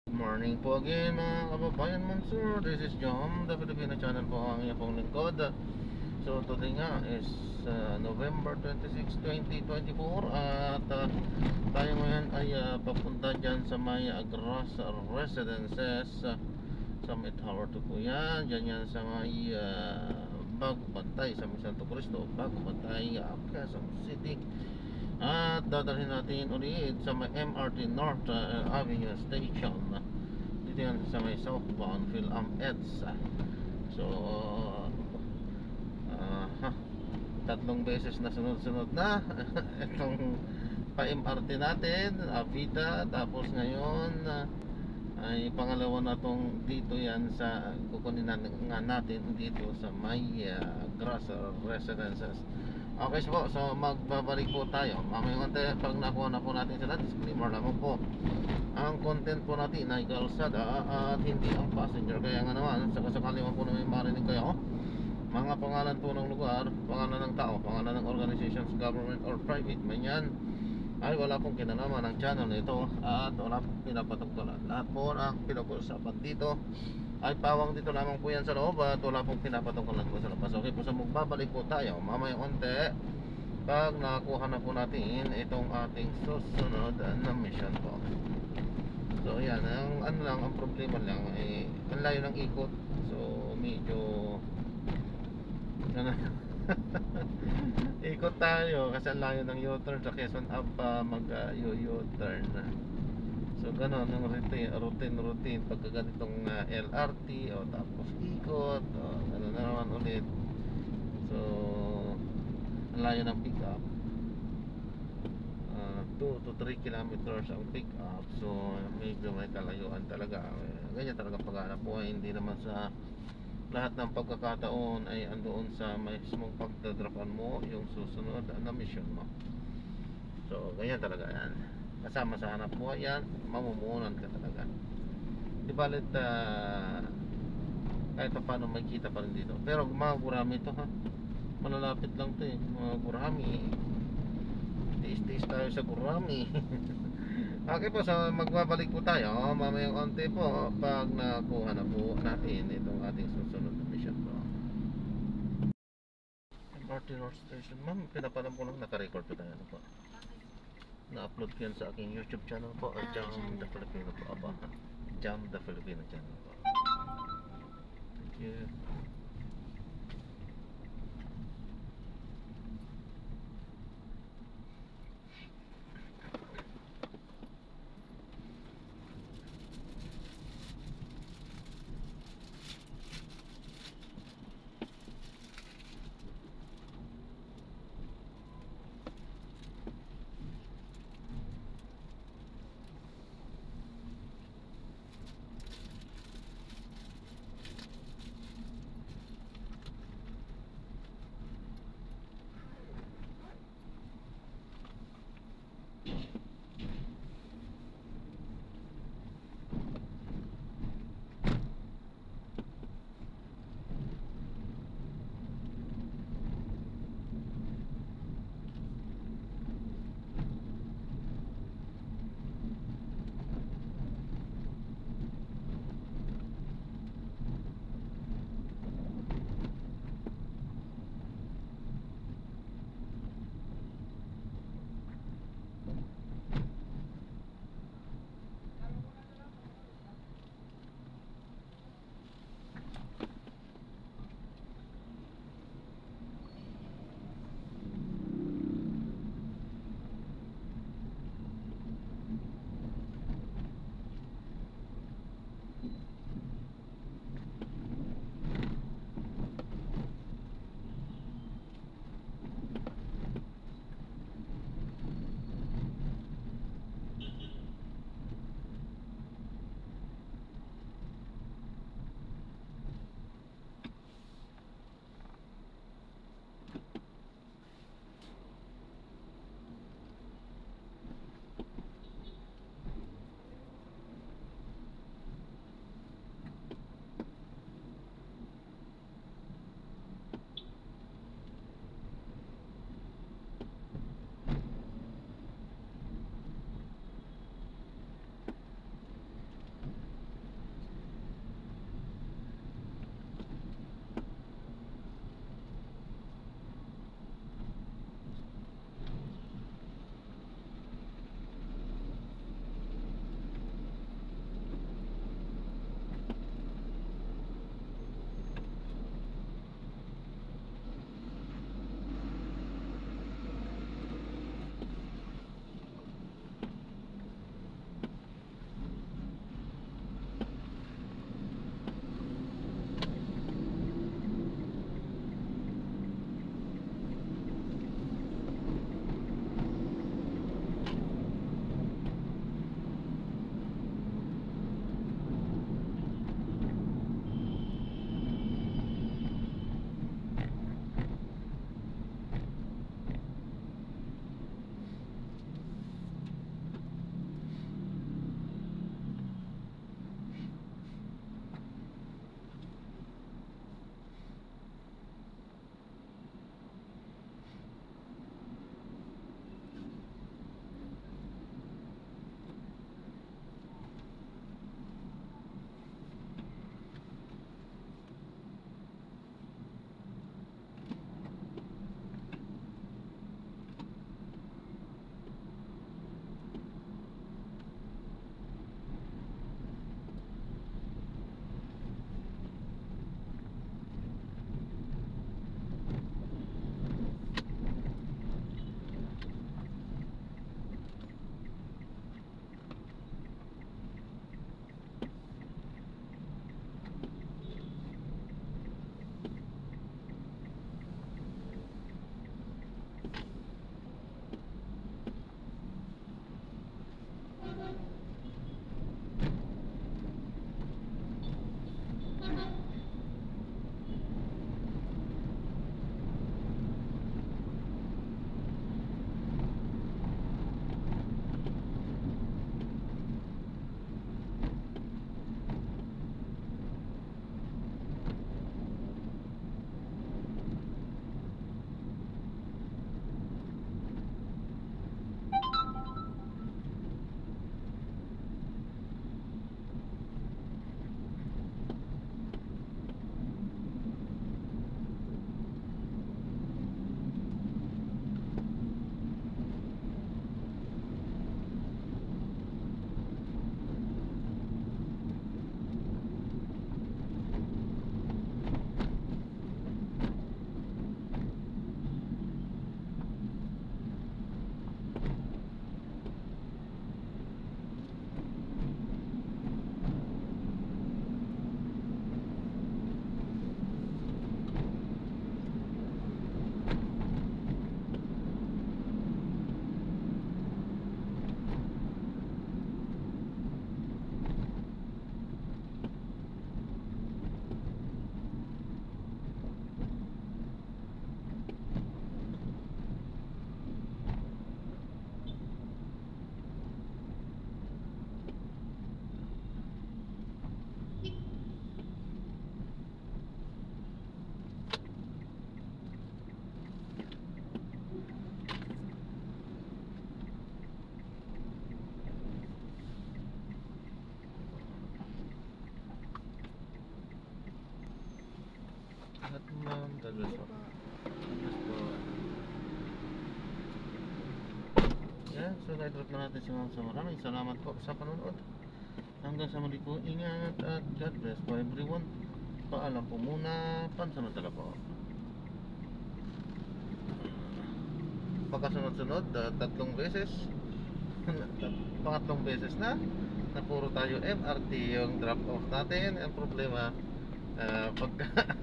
Morning po again mga kababayan Mansur. This is Jom, the Filipino channel po ang iyong pong lingkod. So today nga is November 26, 2024. At tayo ngayon ay papunta dyan sa may Agras Residences, sa may Tower 2 po yan. Dyan yan sa may Bago Bantay, sa may Santo Cristo, Bago Bantay, Quezon City. At dadalhin natin ulit sa may MRT North Avenue Station. Dito yan sa may southbound PhilAmEDS. So uh, tatlong beses na sunod-sunod na itong pa-MRT natin, Avita. Tapos ngayon ay pangalawa na tong dito yan sa kukunin nga natin dito sa may Grass Residences. Okay so magbabalik po tayo mamaya konti pag nakuha na po natin sila. Disclaimer lamang po, ang content po natin ay kalsada at hindi ang passenger. Kaya nga naman sakasakali mo po na may marinig kayo mga pangalan po ng lugar, pangalan ng tao, pangalan ng organizations, government or private man yan, ay wala pong kinalaman ng channel nito at wala pong pinapatungkulan. Lahat po ng pinag-uusapan dito ay pawang dito lamang po yan sa loob at wala pong pinapatungkulan po sa labas. Okay po, so magbabalik po tayo mamaya konti pag nakakuha na po natin itong ating susunod na mission po. So yan, ang ano lang, ang problema lang ay ang layo ng ikot. So medyo ano, ikot tayo kasi ang layo ng U-turn sa Quezon Ave pa mag-U-turn. So ganon ang routine pagka ganitong LRT o tapos ikot o gano'n na naman ulit. So ang layo ng pick up, 2 to 3 kilometers ang pick up. So medyo may kalayuan talaga. Ganyan talaga paghanap buhay, hindi naman sa lahat ng pagkakataon ay andoon sa mismong pagdadropan mo yung susunod na mission mo. So ganyan talaga yan, kasama sa hanap buhay yan, mamumunan ka talaga. Di balit kahit pa paano may kita pa rin dito. Pero mga gurami to ha, malalapit lang to mga gurami. Tiis-tiis tayo sa gurami. Okay po, so magbabalik po tayo mamayang konti po pag nakuha na po natin itong ating susunod na mission po. MRT North Station, ma'am, pinapalam ko lang naka-record po tayo po. Na-upload ko yan sa aking YouTube channel po, Jam the Filipino po. Aba, Jam the Filipino channel po. Thank you. At ma'am, God bless po. God bless po. Yan, so na-drop na natin si ma'am. So maraming salamat po sa panonood. Hanggang sa muli po, ingat at God bless po everyone. Paalam po muna, pansamantala po. Pagkasunod-sunod, tatlong beses. Pangatlong beses na puro tayo MRT yung drop off natin. Ang problema, pagka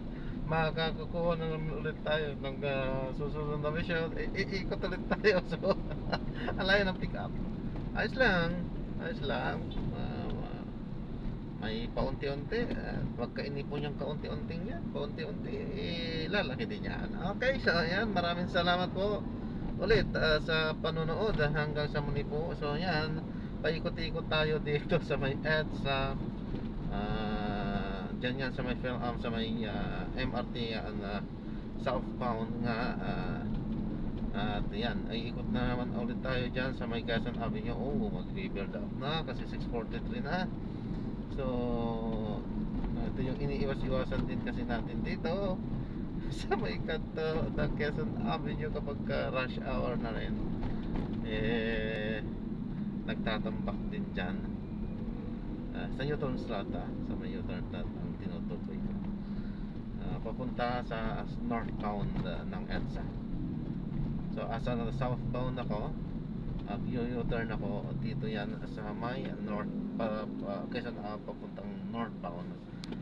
makakakuha na naman ulit tayo ng susunod na mission, iikot ulit tayo. So alayo ng pick up. Ayos lang, ayos lang. May paunti-unti, magkainipon yung kaunti-unting yan, paunti-unti lalaki din yan. Okay, so ayan, maraming salamat po ulit sa panonood hanggang sa muli po. So yan, paikot-ikot tayo dito sa may EDSA, dyan yan sa may sa may MRT southbound nga, at yan, ay ikot na naman ulit tayo dyan sa may Quezon Avenue. Oh, mag-rebuild up na kasi 6:43 na. So ito yung iniiwas-iwasan din kasi natin dito sa may kanto ng Quezon Avenue kapag rush hour na rin, nagtatambak din dyan sa U-turn slot, sa may U-turn slot ang tinutukoy ko, papunta sa northbound ng EDSA. So asa na southbound ako, U-turn ako dito yan sa may north Quezon, papuntang northbound,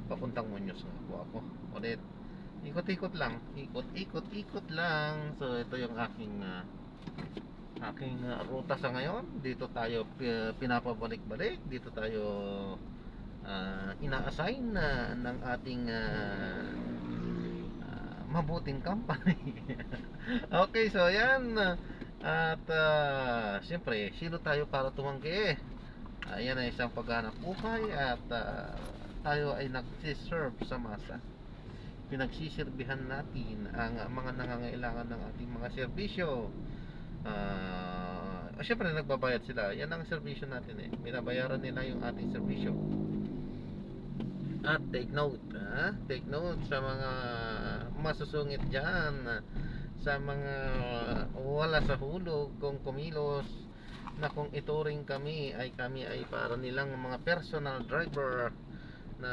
papuntang Muñoz nga po ako ulit. Ikot-ikot lang, ikot-ikot lang. So ito yung aking ruta sa ngayon. Dito tayo pinapabalik-balik, dito tayo ina-assign ng ating mabuting company. Okay, so yan. At siyempre, sino tayo para tumanggi? Yan ay isang paghanap buhay at tayo ay nag-serve sa masa. Pinagsisirbihan natin ang mga nangangailangan ng ating mga serbisyo. Siyempre nagbabayad sila. Yan ang serbisyo natin eh. Binabayaran nila yung ating serbisyo. At take note, take note sa mga masusungit dyan, sa mga wala sa hulog, kung kumilos na kung ituring kami ay para nilang mga personal driver, na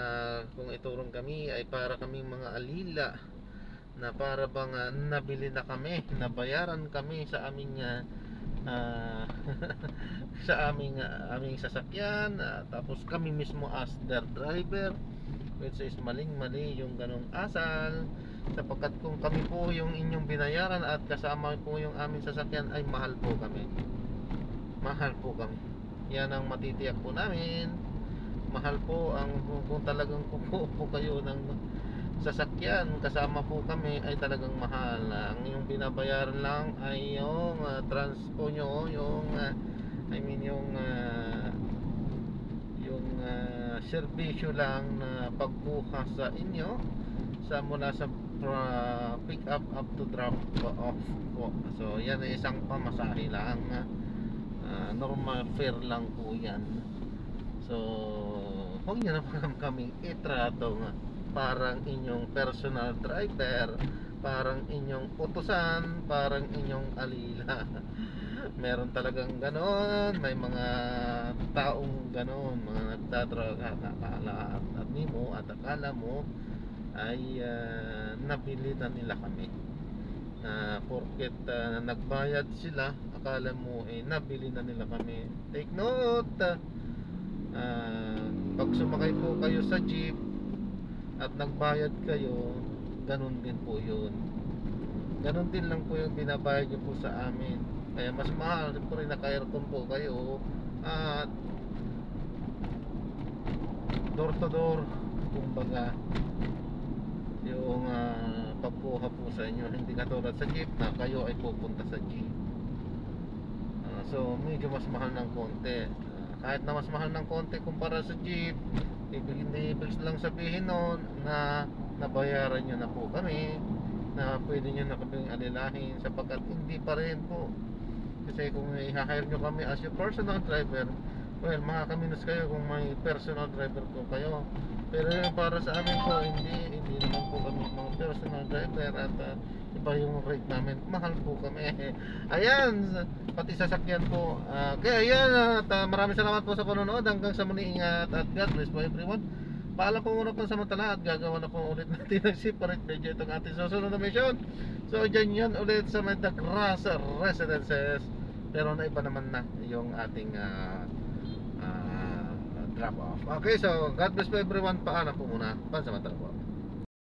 kung iturong kami ay para kaming mga alila, na para bang nabili na kami, nabayaran kami sa aming sa aming sasakyan, tapos kami mismo as their driver, which is maling-mali yung ganong asal, sapagkat kung kami po yung inyong binayaran at kasama po yung aming sasakyan ay mahal po kami. Mahal po kami. Yan ang matitiyak po namin. Mahal po ang kung talagang kukuha po kayo ng sasakyan kasama po kami ay talagang mahal. Ang yung binabayaran lang ay yung transpo nyo, yung serbisyo lang na pagkuha sa inyo sa mula sa pick up to drop off po. So yan ay isang pamasahe lang, normal fare lang po yan. So huwag nyo naman kaming itrato nga parang inyong personal driver, parang inyong utusan, parang inyong alila. Meron talagang ganon, may mga taong ganon, mga nagtatraga at akala mo ay nabili na nila kami, porket nagbayad sila, akala mo nabili na nila kami. Take note, pag sumakay po kayo sa jeep at nagbayad kayo, ganun din po yun, ganun din lang po yung binabayad nyo po sa amin. Kaya mas mahal po rin naka-aircon po kayo at door to door, kumbaga yung pagkuha po sa inyo, hindi katulad sa jeep na kayo ay pupunta sa jeep. So medyo mas mahal ng konti. Kahit na mas mahal ng konti kumpara sa jeep, hindi ibig lang sabihin nun na nabayaran nyo na po kami, na pwede nyo na kaming alilahin, sapagkat hindi pa rin po. Kasi kung i-hire nyo kami as your personal driver, well, makakaminos kayo kung may personal driver po kayo. Pero yung para sa amin po, hindi naman po kami mga personal driver at iba yung rate namin. Mahal po kami. Ayan, pati sasakyan po. Kaya ayan, at maraming salamat po sa panonood. Hanggang sa muli, ingat at God bless po everyone. Paalam po muna po samantala at gagawa na po ulit natin ng separate video itong ating susunod na mission. So dyan yan ulit sa Metagrass Residences. Pero naiba naman na yung ating drop off. Okay, so God bless po everyone. Paalam po muna. Pansamantala po.